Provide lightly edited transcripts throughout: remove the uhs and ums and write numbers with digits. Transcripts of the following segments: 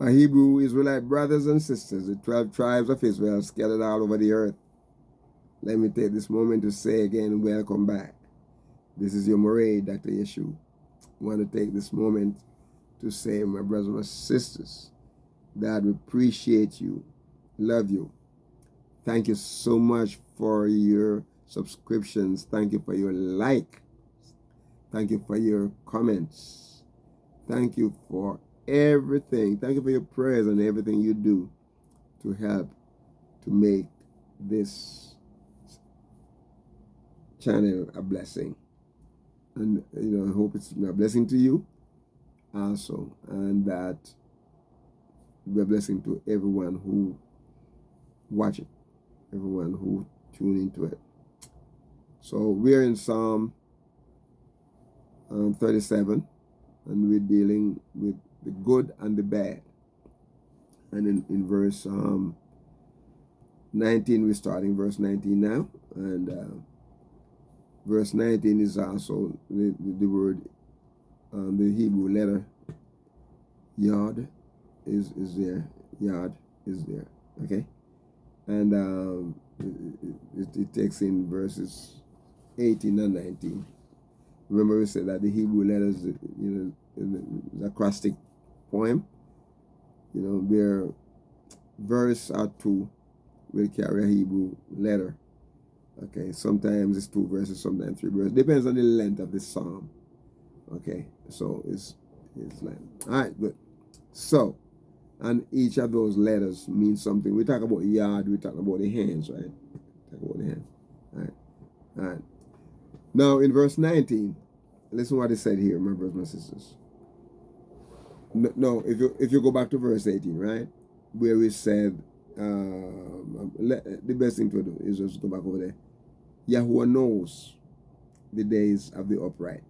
My Hebrew Israelite brothers and sisters, the 12 tribes of Israel scattered all over the earth. Let me take this moment to say again, welcome back. This is your Murray, Dr. Yeshu. I want to take this moment to say, my brothers and my sisters, that we appreciate you, love you. Thank you so much for your subscriptions. Thank you for your like. Thank you for your comments. Thank you for everything. Thank you for your prayers and everything you do to help to make this channel a blessing. And I hope it's a blessing to you also, and that be a blessing to everyone who watch it, everyone who tune into it. So we're in Psalm 37, and we're dealing with the good and the bad. And in verse 19, we're starting verse 19 now, and verse 19 is also the word, the Hebrew letter yod is there. Yod is there. Okay, and it takes in verses 18 and 19. Remember, we said that the Hebrew letters, in the acrostic poem, their verse or two will carry a Hebrew letter. Okay, sometimes it's 2 verses, sometimes 3 verses. Depends on the length of the psalm. Okay, so it's like, all right, good. So, and each of those letters means something. We talk about yard, we talk about the hands, right? Talk about the hands. All right. Now, in verse 19, listen what it said here, my brothers and sisters. No, if you go back to verse 18, right, where we said, the best thing to do is just go back over there. Yahweh knows the days of the upright,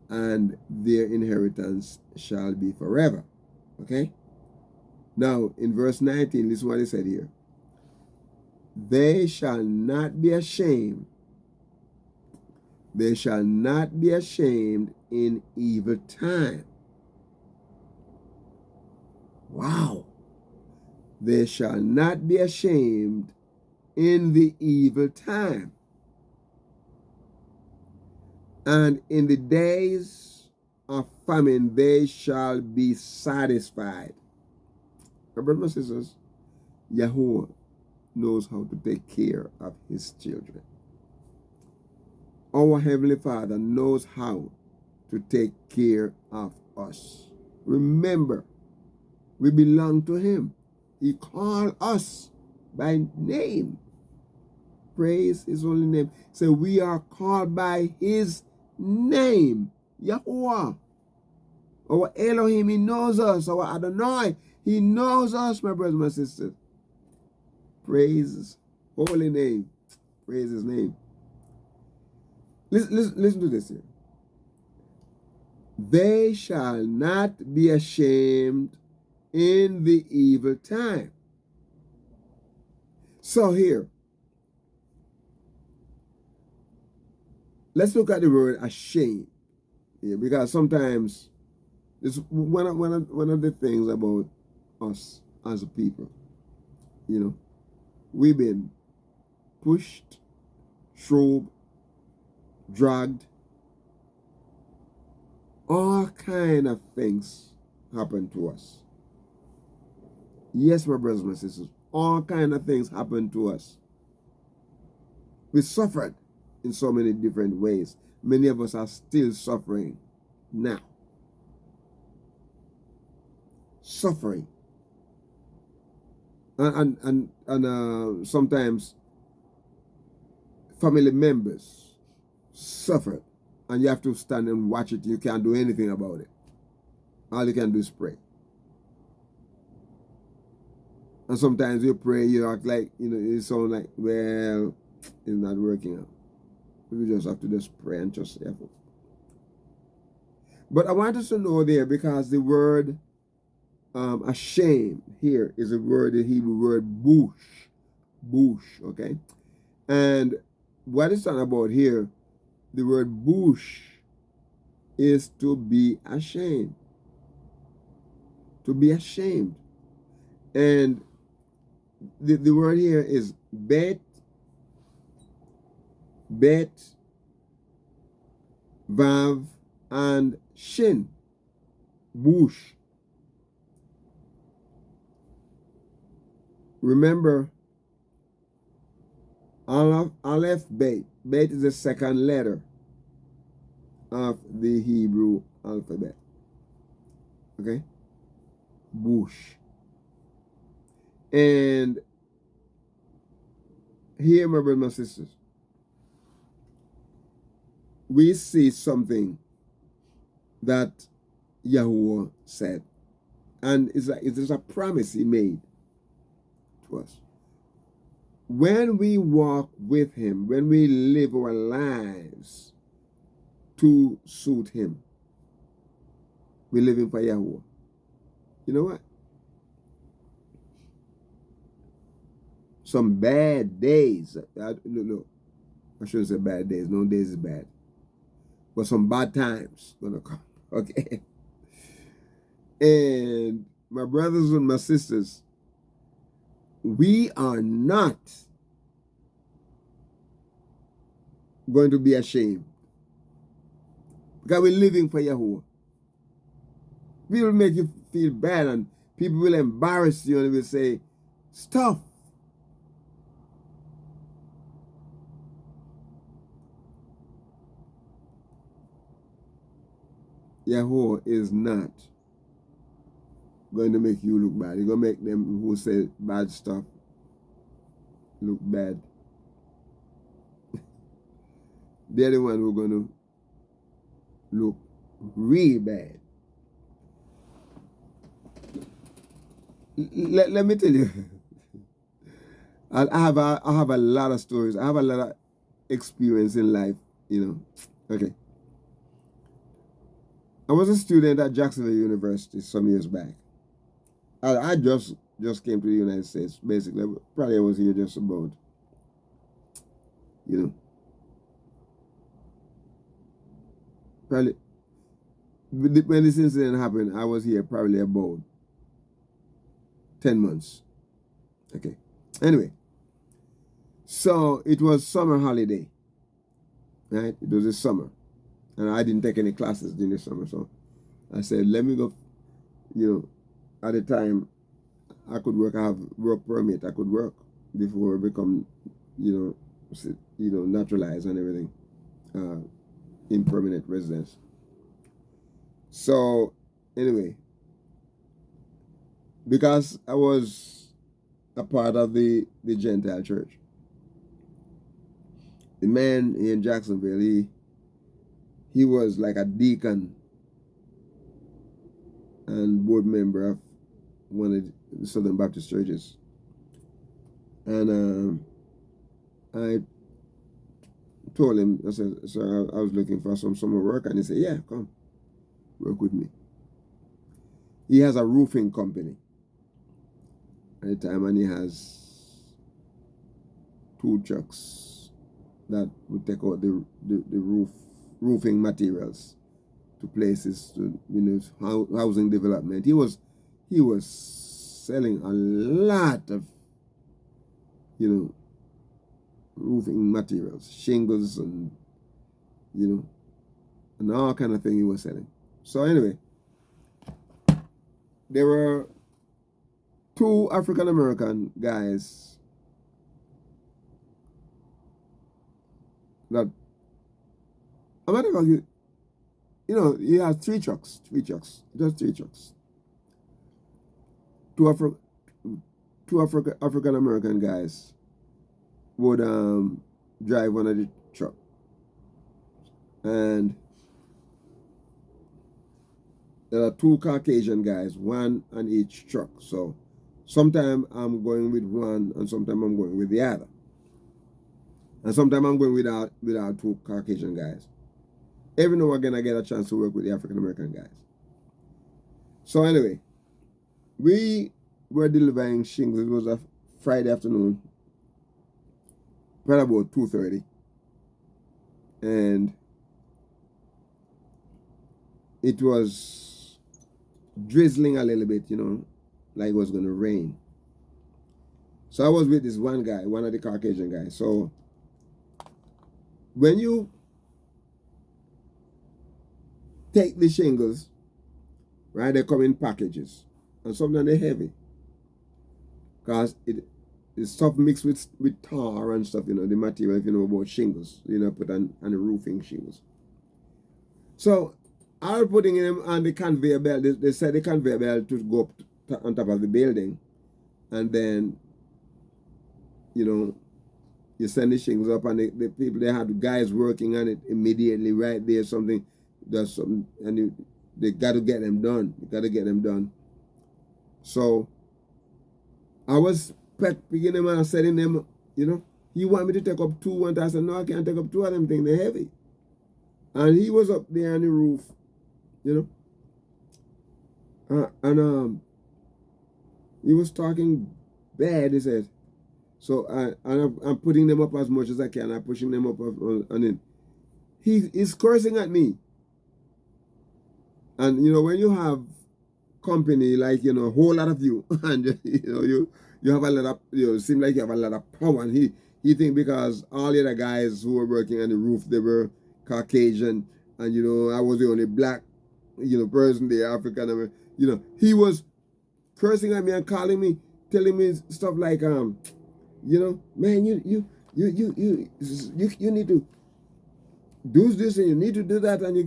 and their inheritance shall be forever. Okay? Now, in verse 19, this is what he said here. They shall not be ashamed. They shall not be ashamed in evil time. Wow. They shall not be ashamed in the evil time. And in the days of famine, they shall be satisfied. My brothers and sisters, Yahweh knows how to take care of his children. Our Heavenly Father knows how to take care of us. Remember, we belong to him. He called us by name. Praise his holy name. So we are called by his name, Yahuwah. Our Elohim, he knows us. Our Adonai, he knows us, my brothers and my sisters. Praise his holy name. Praise his name. Listen to this here. They shall not be ashamed in the evil time. So here, let's look at the word ashamed. Yeah, because sometimes it's one of the things about us as a people. We've been pushed, shoved, dragged. All kind of things happen to us. Yes, my brothers and my sisters, all kind of things happen to us. We suffered in so many different ways. Many of us are still suffering now. Suffering. And sometimes family members suffer, and you have to stand and watch it. You can't do anything about it. All you can do is pray. And sometimes you pray, you act like, it sounds like, well, it's not working out. We just have to just pray and trust the effort. But I want us to know there, because the word ashamed here is a word, the Hebrew word bush, okay? And what it's talking about here, the word bush is to be ashamed. to be ashamed. And the word here is bet, vav, and shin, bush. Remember, aleph, bet. Bet is the second letter of the Hebrew alphabet. Okay? Bush. And here, my brothers and sisters, we see something that Yahuwah said. And it is a promise he made to us. When we walk with him, when we live our lives to suit him, we're living for Yahuwah. You know what? Some bad days. Look, I shouldn't say bad days. No days is bad. But some bad times gonna come. Okay? And my brothers and my sisters, we are not going to be ashamed. Because we're living for Yahuwah. People make you feel bad and people will embarrass you and will say, stop. Yahuwah is not going to make you look bad. He's going to make them who say bad stuff look bad. They're the one who are going to look real bad. Let me tell you, I have a lot of stories. I have a lot of experience in life, you know. Okay. I was a student at Jacksonville University some years back. I just came to the United States, basically. Probably I was here just about, you know. Probably, when this incident happened, I was here probably about 10 months. Okay. Anyway, so it was summer holiday, right? It was the summer. And I didn't take any classes during the summer. So I said, let me go, you know, at the time I could work, I have work permit, I could work before I become, you know, naturalized and everything, in permanent residence. So anyway, because I was a part of the Gentile church, the man in Jacksonville, he was like a deacon and board member of one of the Southern Baptist churches. And I told him, I said, so I was looking for some summer work, and he said, yeah, come, work with me. He has a roofing company at the time, and he has 2 trucks that would take out the roofing materials to places, to, you know, housing development. He was selling a lot of, you know, roofing materials, shingles, and, you know, and all kind of thing he was selling. So anyway, there were 2 African American guys that, a matter of fact, you know, he had 3 trucks, just 3 trucks. 2 African American guys would drive one of the truck, and there are 2 Caucasian guys, one on each truck. So sometimes I'm going with one, and sometimes I'm going with the other, and sometimes I'm going without 2 Caucasian guys. Every now and again I get a chance to work with the African American guys. So anyway, we were delivering shingles. It was a Friday afternoon, right about 2:30, and it was drizzling a little bit, you know, like it was going to rain. So I was with this one guy, one of the Caucasian guys. So when you take the shingles, right, they come in packages. And sometimes they're heavy. Because it's stuff mixed with tar and stuff, you know, the material, if you know about shingles, you know, put on the roofing shingles. So I was putting them on the conveyor belt. They said the conveyor belt to go up on top of the building. And then, you know, you send the shingles up, and the people, they had guys working on it immediately right there, something, does something, and they got to get them done. You got to get them done. So I was picking them and setting them, you know. He wanted me to take up two, and I said, no, I can't take up two of them things, they're heavy. And he was up there on the roof, you know. And he was talking bad, he said. So I'm putting them up as much as I can. I'm pushing them up, and then he's cursing at me. And, you know, when you have company, like, you know, a whole lot of you, and, you know, you have a lot of, you know, it seems like you have a lot of power. And he think because all the other guys who were working on the roof, they were Caucasian, and, you know, I was the only black, you know, person there, African, you know, he was cursing at me and calling me, telling me stuff like, you know, man, you need to do this and you need to do that, and you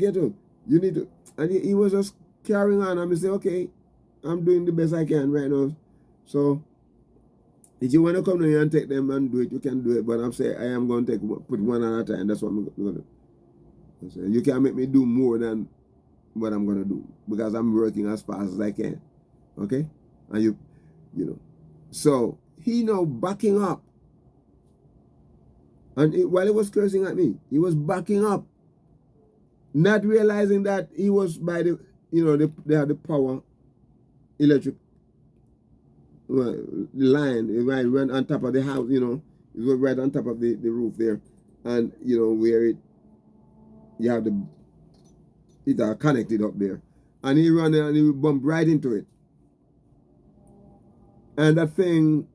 need to, and he was just carrying on. And I say, okay, I'm doing the best I can right now. So if you want to come here and take them and do it, you can do it. But I'm saying I am going to put one at a time. That's what I'm going to do. You can't make me do more than what I'm going to do, because I'm working as fast as I can. Okay? And you know. So he now backing up. And while he was cursing at me, he was backing up, not realizing that he was by the, you know, they had the power, electric line right on top of the house, you know. It was right on top of the roof there. And, you know, where you have it are connected up there. And he ran and he bumped right into it. And that thing,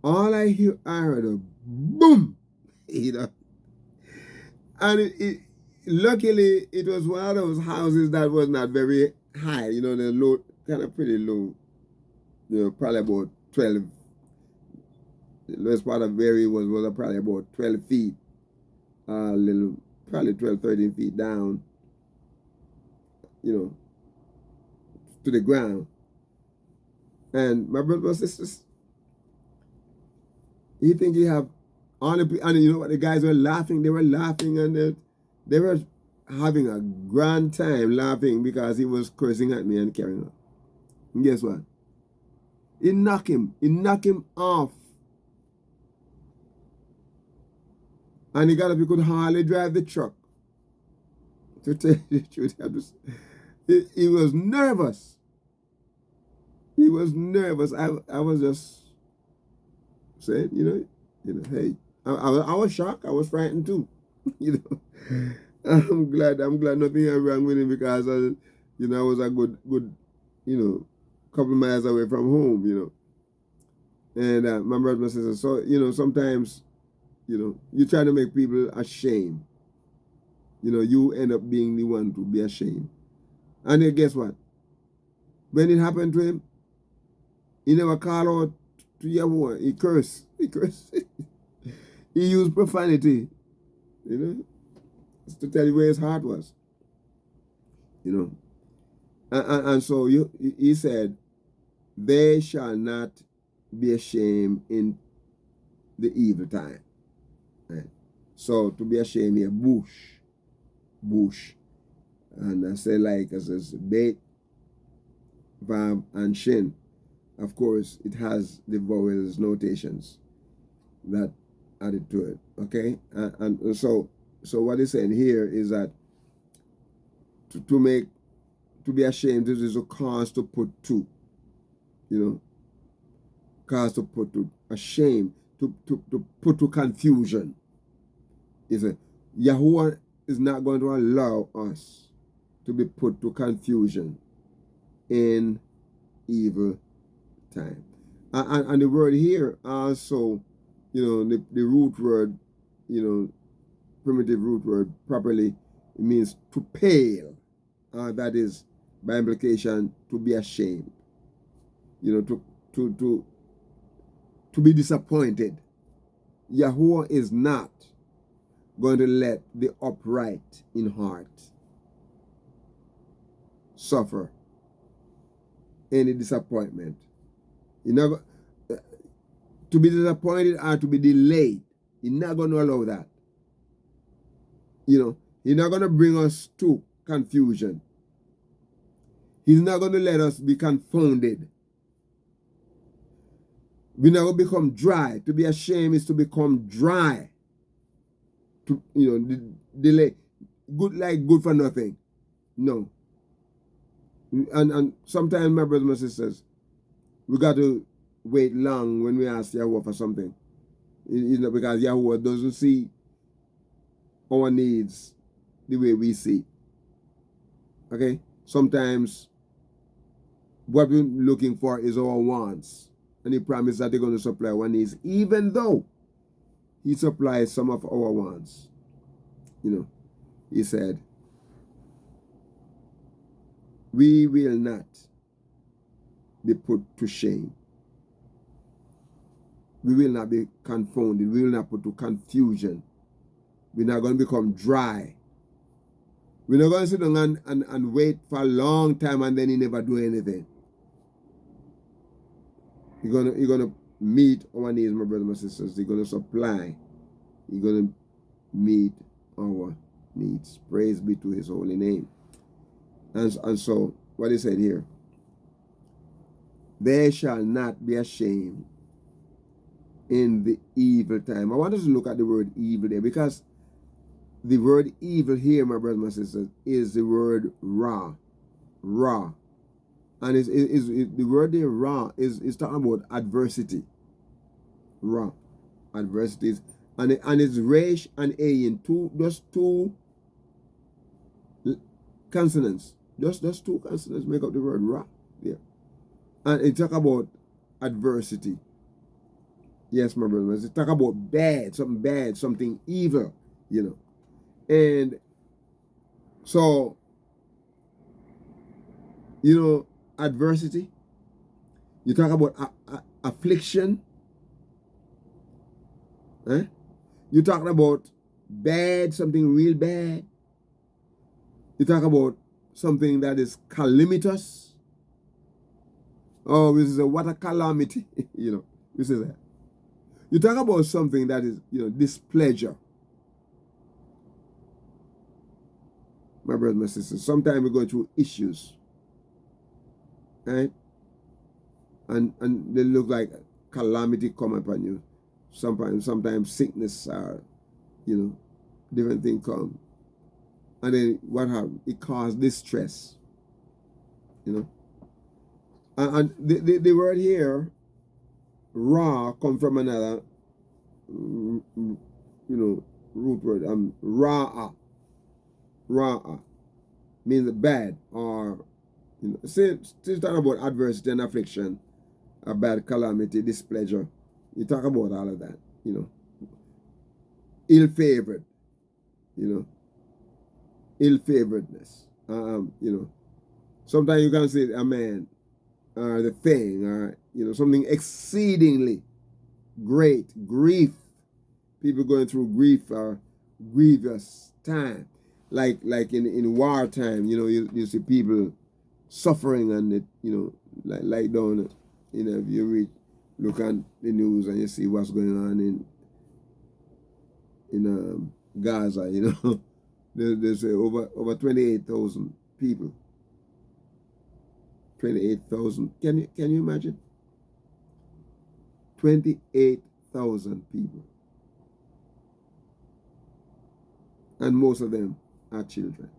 all I heard a boom, you know. And luckily, it was one of those houses that was not very high, you know, the low, kind of pretty low, you know, probably about 12. The lowest part of where it was probably about 12 feet, probably 12, 13 feet down, you know, to the ground. And my brothers and sisters, he think he have all the, and you know what, the guys were laughing, they were laughing, and they were having a grand time laughing because he was cursing at me and carrying on. And guess what? He knocked him off. And he got up, he could hardly drive the truck. To tell you the truth, he was nervous. He was nervous. I was just saying, you know, hey, I was shocked. I was frightened too. You know, I'm glad nothing went wrong with him, because you know, I was a good, you know, couple miles away from home, you know. And my brother and sister, so, you know, sometimes, you know, you try to make people ashamed. You know, you end up being the one to be ashamed. And then guess what? When it happened to him, he never called out to everyone. He cursed. He used profanity, you know, just to tell you where his heart was, you know. And so he said, they shall not be ashamed in the evil time. Right? So to be ashamed here, bush. And I say, like, as bait, verb, and shin. Of course, it has the vowels notations that added to it. Okay? And so what he's saying here is that to be ashamed, this is a cause to put to. You know? Cause to put to, ashamed, to put to confusion. He said, Yahuwah is not going to allow us to be put to confusion. in evil time. And the word here also, the root word, primitive root word properly, it means to pale. That is, by implication, to be ashamed. To be disappointed. Yahuwah is not going to let the upright in heart suffer any disappointment. To be disappointed or to be delayed, He's not going to allow that. He's not going to bring us to confusion. He's not going to let us be confounded. We're not going to become dry. To be ashamed is to become dry. To delay. Good for nothing. No. And sometimes, my brothers and sisters, we got to wait long when we ask Yahweh for something. It's not because Yahweh doesn't see our needs the way we see. Okay? Sometimes what we're looking for is our wants. And He promised that He's going to supply our needs, even though He supplies some of our wants. He said, we will not be put to shame. We will not be confounded. We will not put to confusion. We're not going to become dry. We're not going to sit down and wait for a long time and then He never do anything. He's going to meet our needs, my brothers and sisters. He's going to supply. He's going to meet our needs. Praise be to His holy name. And so, what He said here, they shall not be ashamed in the evil time. I want us to look at the word evil there, because the word evil here, my brothers and sisters, is the word ra. Ra. And the word there, ra, is talking about adversity. Ra. Adversities. And it's resh and ayin, just two consonants. Just two consonants make up the word ra there. And it talk about adversity. Yes, my brothers. It talk about bad, something evil, And so, adversity. You talk about affliction. You talk about bad, something real bad. You talk about something that is calamitous. Oh, this is what a calamity. This is that. You talk about something that is, displeasure. My brothers and sisters, sometimes we're going through issues. Right? And they look like calamity come upon you. Sometimes sickness or, different things come. And then what happens? It causes distress. And the word here, ra, come from another, root word. Ra'a. Ra'a means bad, or still talking about adversity and affliction, a bad calamity, displeasure. You talk about all of that, ill-favored, ill-favoredness. Sometimes you can say a man, or the thing, or something exceedingly great, grief. People going through grief or grievous time, like in wartime. You see people suffering, and it like down. If you look at the news and you see what's going on in Gaza. There's over 28,000 people. 28,000. Can you imagine? 28,000 people. And most of them are children.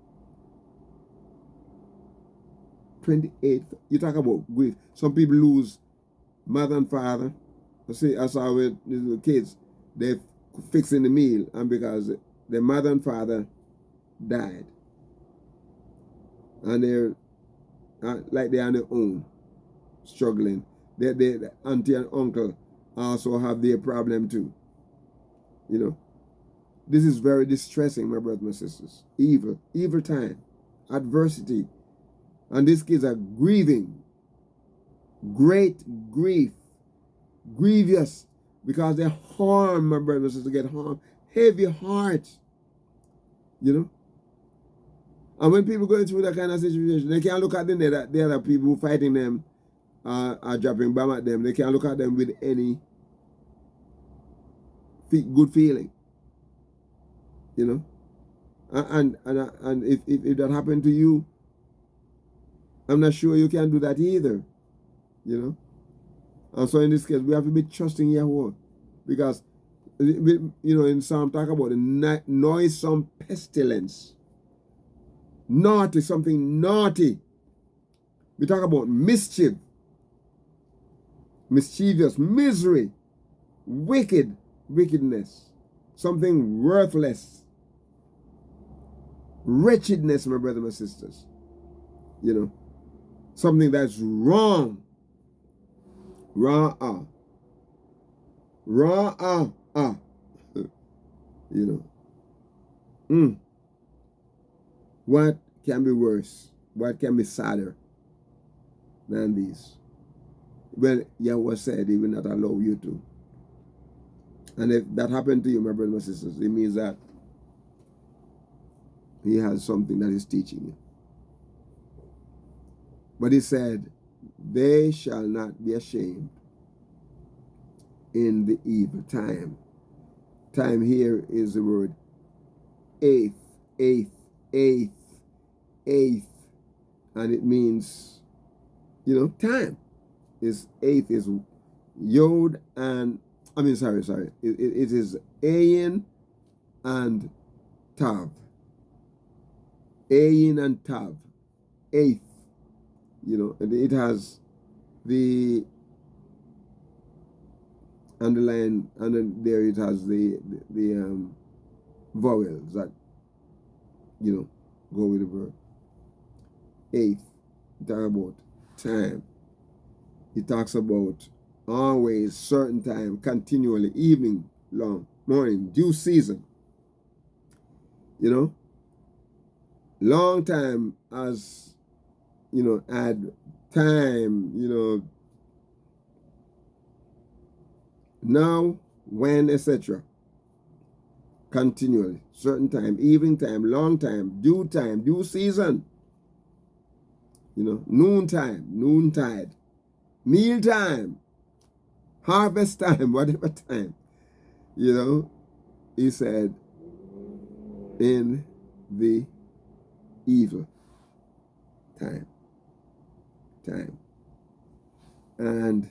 28. You talk about grief. Some people lose mother and father. I saw with the kids, they're fixing the meal, and because their mother and father died. And they're like they are on their own, struggling. The auntie and uncle also have their problem too. You know, this is very distressing, my brothers and sisters. Evil time, adversity, and these kids are grieving, great grief, grievous, because they're harmed, my brothers and sisters, get harmed, heavy hearts, you know. And when people going through that kind of situation, they can't look at the other people who fighting them are dropping bomb at them. They can't look at them with any good feeling, you know. And if that happened to you, I'm not sure you can do that either, you know. And so in this case, we have to be trusting Yahweh, because, you know, in Psalm talk about the noisome pestilence, naughty, something naughty. We talk about mischief, mischievous, misery, wickedness, something worthless, wretchedness, my brothers and sisters, you know, something that's wrong, you know. What can be worse? What can be sadder than these? Well, Yahweh said he will not allow you to. And if that happened to you, my brothers and sisters, it means that he has something that he's teaching you. But he said, they shall not be ashamed in the evil time. Time here is the word eighth. And it means, you know, time. Eighth is Yod and, sorry. It is Ayin and Tav. Ayin and Tav. Eighth. You know, and it has the underline, and then there it has the vowels that, you know, go with the verb. Eighth, talk about time. It talks about always, certain time, continually, evening, long, morning, due season. You know, long time as, you know, add time, you know, now, when, etc. Continually, certain time, evening time, long time, due season. You know, noontime, noontide, meal time, harvest time, whatever time. You know, he said, in the evil time. And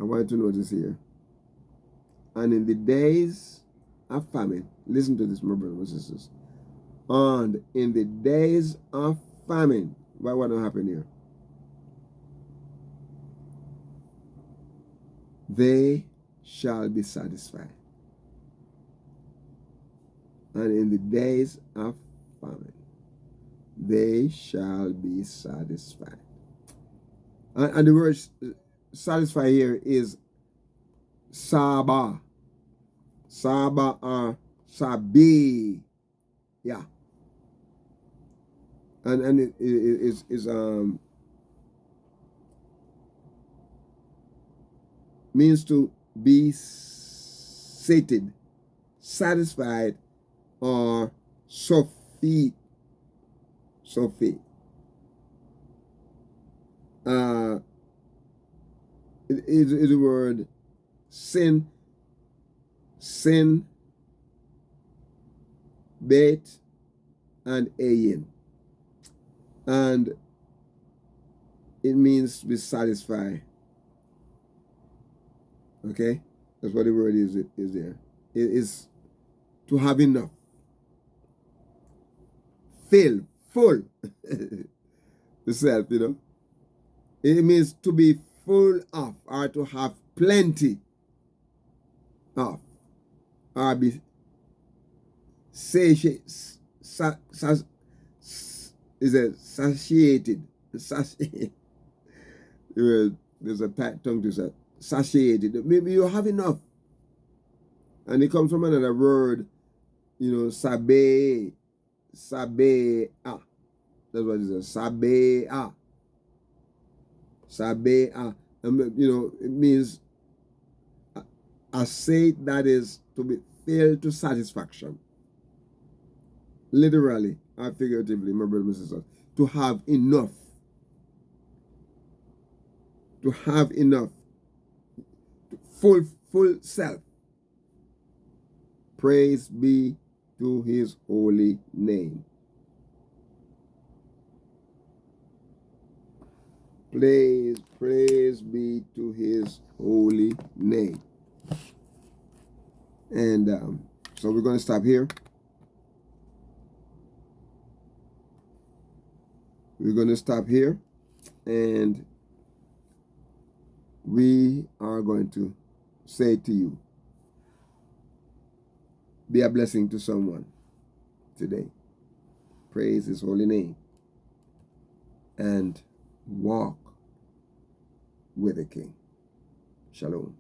I want you to notice here, and in the days of famine, listen to this, my brothers and sisters, and in the days of famine, what will happen here? They shall be satisfied. And in the days of famine, they shall be satisfied. And the word satisfy here is Saba. Saba or Sabi. Yeah. And it is means to be sated, satisfied, or suffi. It is the word sin, bet, and ayin. And it means to be satisfied. Okay? That's what the word is there. It is to have enough. Full. The self, you know. It means to be full of, or to have plenty of, or be satiated. Satiated. There's a tight tongue to say satiated. Maybe you have enough. And it comes from another word, sabe, sabe, ah. That's what it is, sabe, ah. Sabe, ah. It means a state that is to be filled to satisfaction. Literally or figuratively, my brothers and sisters. To have enough. To have enough. Full self. Praise be to his holy name. Praise be to his holy name. And so we're going to stop here. We're going to stop here. And we are going to say to you, be a blessing to someone today. Praise his holy name. And walk with the King. Shalom.